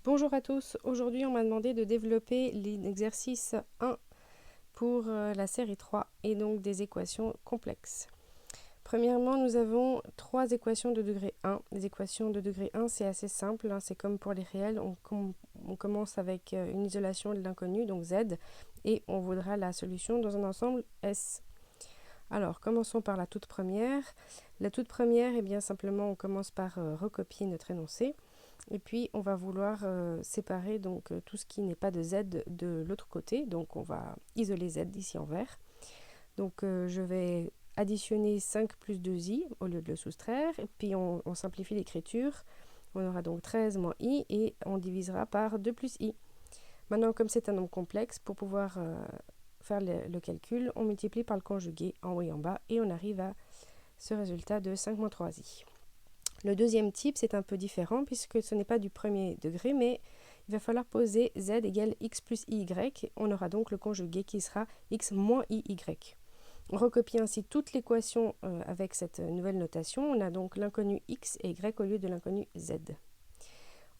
Bonjour à tous, aujourd'hui on m'a demandé de développer l'exercice 1 pour la série 3 et donc des équations complexes. Premièrement, nous avons trois équations de degré 1. Les équations de degré 1, c'est assez simple, hein, c'est comme pour les réels, on commence avec une isolation de l'inconnu, donc Z, et on voudra la solution dans un ensemble S. Alors, commençons par la toute première. La toute première, eh bien simplement on commence par recopier notre énoncé. Et puis, on va vouloir séparer donc tout ce qui n'est pas de Z de l'autre côté. Donc, on va isoler Z ici en vert. Donc, je vais additionner 5 plus 2i au lieu de le soustraire. Et puis, on simplifie l'écriture. On aura donc 13 moins i et on divisera par 2 plus i. Maintenant, comme c'est un nombre complexe, pour pouvoir faire le calcul, on multiplie par le conjugué en haut et en bas. Et on arrive à ce résultat de 5 moins 3i. Le deuxième type, c'est un peu différent puisque ce n'est pas du premier degré, mais il va falloir poser z égale x plus iy. On aura donc le conjugué qui sera x moins iy. On recopie ainsi toute l'équation avec cette nouvelle notation. On a donc l'inconnu x et y au lieu de l'inconnu z.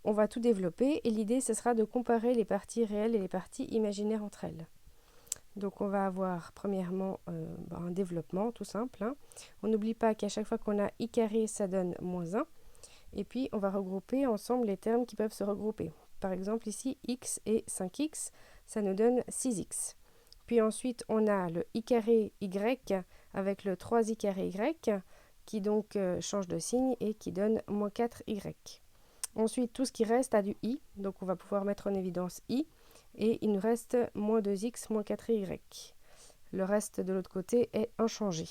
On va tout développer et l'idée, ce sera de comparer les parties réelles et les parties imaginaires entre elles. Donc on va avoir premièrement un développement tout simple. Hein. On n'oublie pas qu'à chaque fois qu'on a i carré, ça donne moins 1. Et puis on va regrouper ensemble les termes qui peuvent se regrouper. Par exemple ici, x et 5x, ça nous donne 6x. Puis ensuite on a le i carré y avec le 3i carré y qui donc change de signe et qui donne moins 4y. Ensuite tout ce qui reste a du i, donc on va pouvoir mettre en évidence i. Et il nous reste moins 2x, moins 4y. Le reste de l'autre côté est inchangé.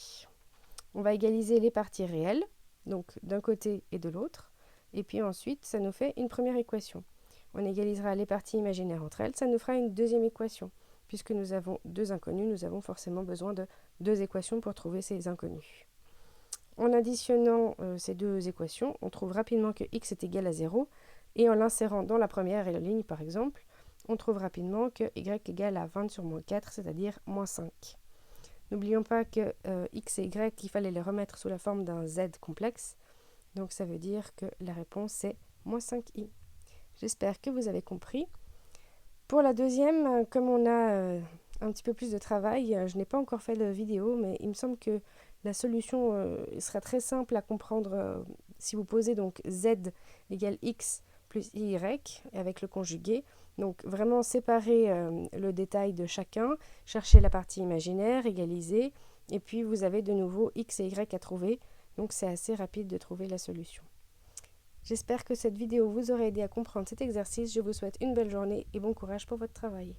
On va égaliser les parties réelles, donc d'un côté et de l'autre. Et puis ensuite, ça nous fait une première équation. On égalisera les parties imaginaires entre elles. Ça nous fera une deuxième équation. Puisque nous avons deux inconnus, nous avons forcément besoin de deux équations pour trouver ces inconnus. En additionnant ces deux équations, on trouve rapidement que x est égal à 0. Et en l'insérant dans la première ligne, par exemple, on trouve rapidement que y égale à 20 sur moins 4, c'est-à-dire moins 5. N'oublions pas que x et y, il fallait les remettre sous la forme d'un z complexe. Donc ça veut dire que la réponse est moins 5i. J'espère que vous avez compris. Pour la deuxième, comme on a un petit peu plus de travail, je n'ai pas encore fait de vidéo, mais il me semble que la solution sera très simple à comprendre si vous posez donc z égale x plus y avec le conjugué. Donc vraiment séparer le détail de chacun, chercher la partie imaginaire, égaliser, et puis vous avez de nouveau x et y à trouver. Donc c'est assez rapide de trouver la solution. J'espère que cette vidéo vous aura aidé à comprendre cet exercice. Je vous souhaite une belle journée et bon courage pour votre travail.